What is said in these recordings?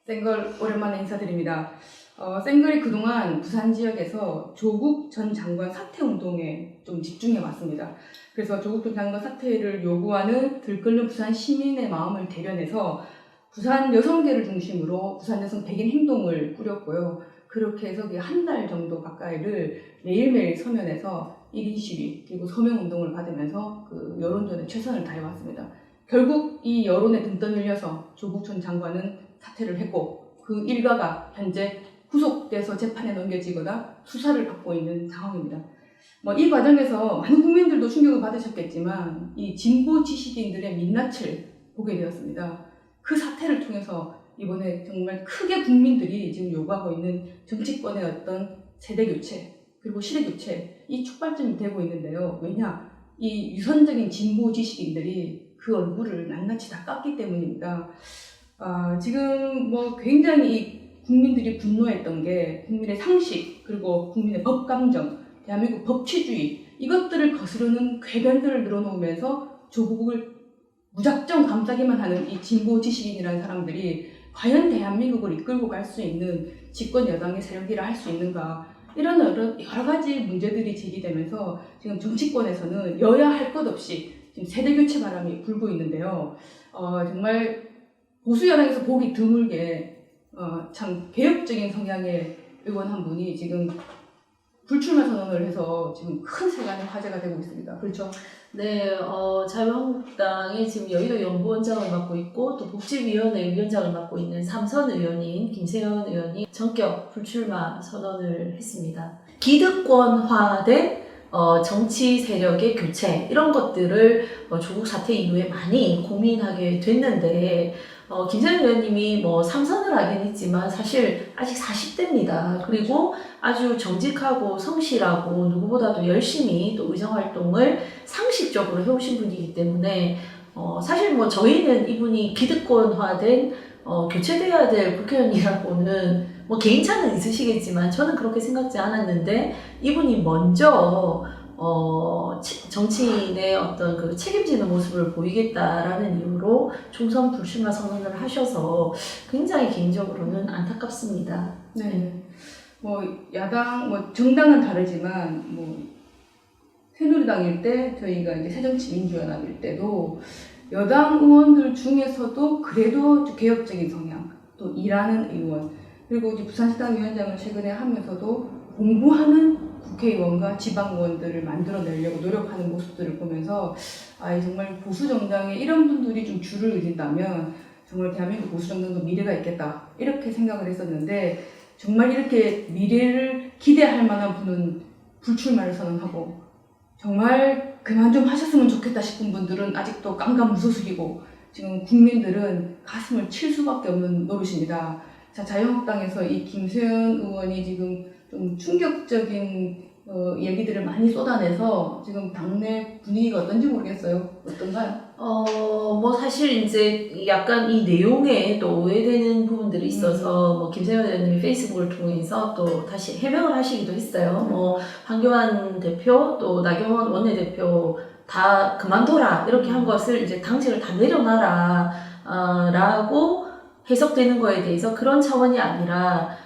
생걸 오랜만에 인사드립니다. 생걸이 그동안 부산 지역에서 조국 전 장관 사퇴 운동에 좀 집중해 왔습니다. 그래서 조국 전 장관 사퇴를 요구하는 들끓는 부산 시민의 마음을 대변해서 부산 여성계를 중심으로 부산 여성 백인 행동을 꾸렸고요. 그렇게 해서 한 달 정도 가까이를 매일매일 서면에서 1인 시위 그리고 서명 운동을 받으면서 그 여론전에 최선을 다해왔습니다. 결국 이 여론에 등 떠밀려서 조국 전 장관은 사퇴를 했고 그 일가가 현재 구속돼서 재판에 넘겨지거나 수사를 받고 있는 상황입니다. 이 과정에서 많은 국민들도 충격을 받으셨겠지만 이 진보 지식인들의 민낯을 보게 되었습니다. 그 사태를 통해서 이번에 정말 크게 국민들이 지금 요구하고 있는 정치권의 어떤 세대교체 그리고 시대교체 이 촉발점이 되고 있는데요. 왜냐? 이 유선적인 진보 지식인들이 그 얼굴을 낱낱이 다 깠기 때문입니다. 지금 굉장히 국민들이 분노했던 게 국민의 상식 그리고 국민의 법감정 대한민국 법치주의 이것들을 거스르는 궤변들을 늘어놓으면서 조국을 무작정 감싸기만 하는 이 진보 지식인이라는 사람들이 과연 대한민국을 이끌고 갈 수 있는 집권 여당의 세력이라 할 수 있는가 이런 여러 가지 문제들이 제기되면서 지금 정치권에서는 여야 할 것 없이 지금 세대교체 바람이 불고 있는데요. 정말 보수 여당에서 보기 드물게 참 개혁적인 성향의 의원 한 분이 지금 불출마 선언을 해서 지금 큰 세간의 화제가 되고 있습니다. 그렇죠? 네, 자유한국당의 지금 여의도 연구원장을 맡고 있고 또 복지위원회 위원장을 맡고 있는 삼선 의원인 김세현 의원이 전격 불출마 선언을 했습니다. 기득권화된 정치 세력의 교체 이런 것들을 조국 사태 이후에 많이 고민하게 됐는데 김세현 의원님이 삼선을 하긴 했지만 사실 아직 40대입니다. 그리고 아주 정직하고 성실하고 누구보다도 열심히 또 의정활동을 상식적으로 해오신 분이기 때문에 사실 저희는 이분이 기득권화된 교체돼야 될 국회의원이라고는 개인차는 있으시겠지만 저는 그렇게 생각지 않았는데 이분이 먼저 정치인의 어떤 그 책임지는 모습을 보이겠다라는 이유로 총선 불출마 선언을 하셔서 굉장히 개인적으로는 안타깝습니다. 네. 야당, 정당은 다르지만, 새누리당일 때, 저희가 이제 새정치민주연합일 때도 여당 의원들 중에서도 그래도 개혁적인 성향, 또 일하는 의원, 그리고 이제 부산시당 위원장을 최근에 하면서도 공부하는 국회의원과 지방의원들을 만들어내려고 노력하는 모습들을 보면서 정말 보수정당에 이런 분들이 좀 줄을 이룬다면 정말 대한민국 보수정당도 미래가 있겠다 이렇게 생각을 했었는데 정말 이렇게 미래를 기대할 만한 분은 불출마를 선언하고 정말 그만 좀 하셨으면 좋겠다 싶은 분들은 아직도 깜깜무소속이고 지금 국민들은 가슴을 칠 수밖에 없는 노릇입니다. 자, 자유한국당에서 이 김세현 의원이 지금 좀 충격적인 얘기들을 많이 쏟아내서 지금 당내 분위기가 어떤지 모르겠어요. 어떤가요? 사실 이제 약간 이 내용에 또 오해되는 부분들이 있어서 김세현 의원님이 페이스북을 통해서 또 다시 해명을 하시기도 했어요. 황교안 대표 또 나경원 원내대표 다 그만둬라 이렇게 한 것을 이제 당직을 다 내려놔라 라고 해석되는 거에 대해서 그런 차원이 아니라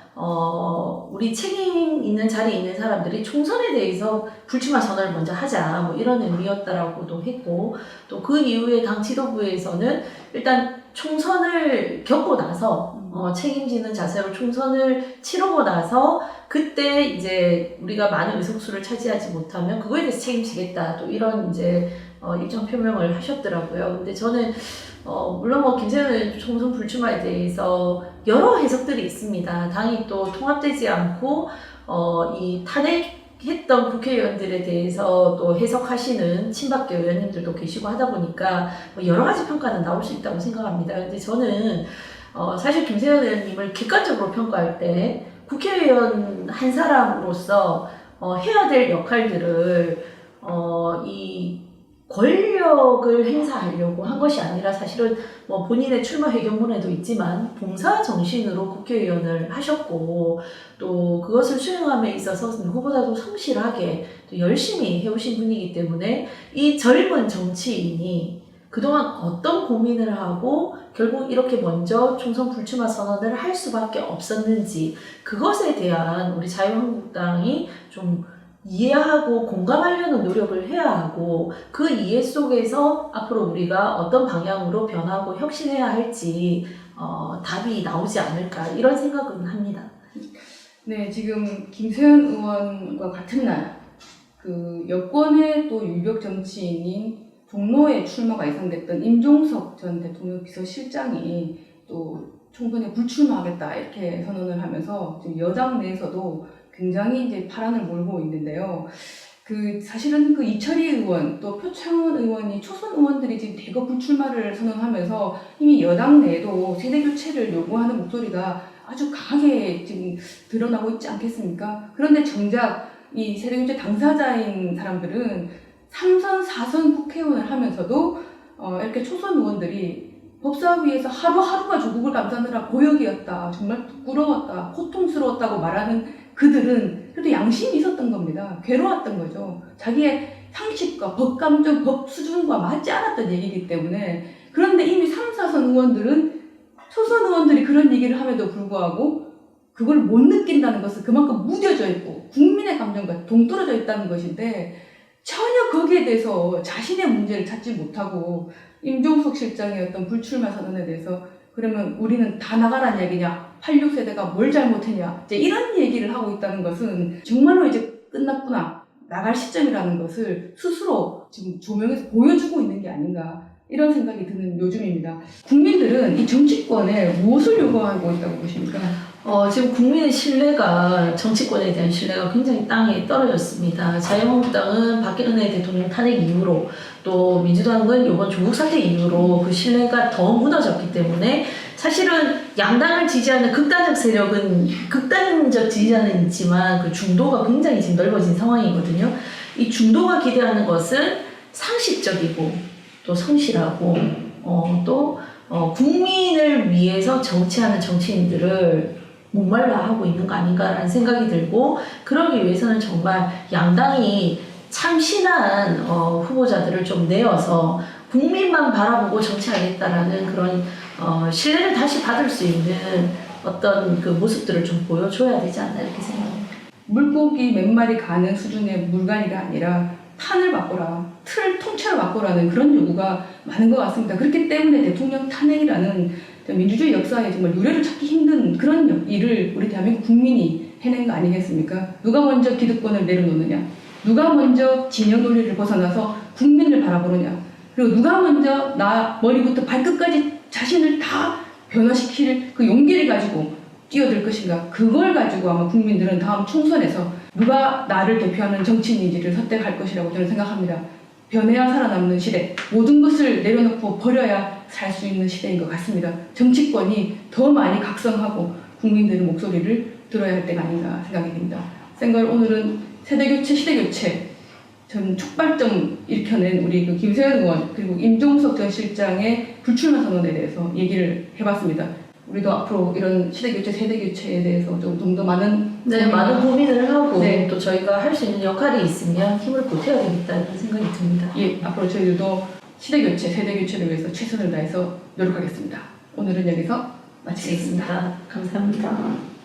우리 책임 있는 자리에 있는 사람들이 총선에 대해서 불출마 선언을 먼저 하자 이런 의미였다라고도 했고 또 그 이후에 당 지도부에서는 일단 총선을 겪고 나서 책임지는 자세로 총선을 치르고 나서 그때 이제 우리가 많은 의석수를 차지하지 못하면 그거에 대해서 책임지겠다 또 이런 이제 입장 표명을 하셨더라고요. 근데 저는 물론 김세현 총선 불출마에 대해서 여러 해석들이 있습니다. 당이 또 통합되지 않고 이 탄핵했던 국회의원들에 대해서 또 해석하시는 친박계 의원님들도 계시고 하다 보니까 여러 가지 평가는 나올 수 있다고 생각합니다. 근데 저는 사실 김세현 의원님을 객관적으로 평가할 때 국회의원 한 사람으로서 해야 될 역할들을 이 권력을 행사하려고 한 것이 아니라 사실은 본인의 출마 회견문에도 있지만 봉사 정신으로 국회의원을 하셨고 또 그것을 수행함에 있어서 누구보다도 성실하게 또 열심히 해오신 분이기 때문에 이 젊은 정치인이 그동안 어떤 고민을 하고 결국 이렇게 먼저 총선 불출마 선언을 할 수밖에 없었는지 그것에 대한 우리 자유한국당이 좀 이해하고 공감하려는 노력을 해야 하고 그 이해 속에서 앞으로 우리가 어떤 방향으로 변하고 혁신해야 할지 답이 나오지 않을까 이런 생각은 합니다. 네, 지금 김세현 의원과 같은 날 그 여권의 또 유력 정치인인 종로에 출마가 예상됐던 임종석 전 대통령 비서실장이 또 총선에 불출마하겠다 이렇게 선언을 하면서 지금 여당 내에서도 굉장히 이제 파란을 몰고 있는데요. 그 사실은 그 이철희 의원 또 표창원 의원이 초선 의원들이 지금 대거 불출마를 선언하면서 이미 여당 내에도 세대 교체를 요구하는 목소리가 아주 강하게 지금 드러나고 있지 않겠습니까? 그런데 정작 이 세대교체 당사자인 사람들은 3선, 4선 국회의원을 하면서도 이렇게 초선 의원들이 법사위에서 하루하루가 조국을 감싸느라 고역이었다, 정말 부끄러웠다, 고통스러웠다고 말하는 그들은 그래도 양심이 있었던 겁니다. 괴로웠던 거죠. 자기의 상식과 법감정, 법 수준과 맞지 않았던 얘기이기 때문에. 그런데 이미 3, 4선 의원들은 초선 의원들이 그런 얘기를 함에도 불구하고 그걸 못 느낀다는 것은 그만큼 무뎌져 있고 국민의 감정과 동떨어져 있다는 것인데 전혀 거기에 대해서 자신의 문제를 찾지 못하고 임종석 실장의 어떤 불출마 선언에 대해서 그러면 우리는 다 나가라는 얘기냐, 86세대가 뭘 잘못했냐, 이제 이런 얘기를 하고 있다는 것은 정말로 이제 끝났구나, 나갈 시점이라는 것을 스스로 지금 조명해서 보여주고 있는 게 아닌가 이런 생각이 드는 요즘입니다. 국민들은 이 정치권에 무엇을 요구하고 있다고 보십니까? 지금 국민의 신뢰가 정치권에 대한 신뢰가 굉장히 땅에 떨어졌습니다. 자유한국당은 박근혜 대통령 탄핵 이후로 또 민주당은 이번 조국 사태 이후로 그 신뢰가 더 무너졌기 때문에 사실은 양당을 지지하는 극단적 세력은 극단적 지지자는 있지만 그 중도가 굉장히 지금 넓어진 상황이거든요. 이 중도가 기대하는 것은 상식적이고 또 성실하고 또 국민을 위해서 정치하는 정치인들을 목말라 하고 있는 거 아닌가라는 생각이 들고 그러기 위해서는 정말 양당이 참신한 후보자들을 좀 내어서 국민만 바라보고 정치하겠다라는 그런 신뢰를 다시 받을 수 있는 어떤 그 모습들을 좀 보여줘야 되지 않나 이렇게 생각합니다. 물고기 몇 마리 가는 수준의 물갈이가 아니라 판을 바꿔라, 틀 통째로 바꿔라는 그런 요구가 많은 것 같습니다. 그렇기 때문에 대통령 탄핵이라는 민주주의 역사에 정말 유례를 찾기 힘든 그런 일을 우리 대한민국 국민이 해낸 거 아니겠습니까? 누가 먼저 기득권을 내려놓느냐, 누가 먼저 진영 논리를 벗어나서 국민을 바라보느냐, 그리고 누가 먼저 나 머리부터 발끝까지 자신을 다 변화시킬 그 용기를 가지고 뛰어들 것인가, 그걸 가지고 아마 국민들은 다음 총선에서 누가 나를 대표하는 정치인인지를 선택할 것이라고 저는 생각합니다. 변해야 살아남는 시대, 모든 것을 내려놓고 버려야 살 수 있는 시대인 것 같습니다. 정치권이 더 많이 각성하고 국민들의 목소리를 들어야 할 때가 아닌가 생각이 듭니다. 생걸 오늘은 세대교체, 시대교체 전 촉발점 일으켜낸 우리 그 김세현 의원 그리고 임종석 전 실장의 불출마 선언에 대해서 얘기를 해봤습니다. 우리도 앞으로 이런 시대교체, 세대교체에 대해서 좀 더 많은 많은 고민을 하고 네. 또 저희가 할 수 있는 역할이 있으면 힘을 보태야 되겠다는 생각이 듭니다. 예, 앞으로 저희들도 시대교체, 세대교체를 위해서 최선을 다해서 노력하겠습니다. 오늘은 여기서 마치겠습니다. 감사합니다.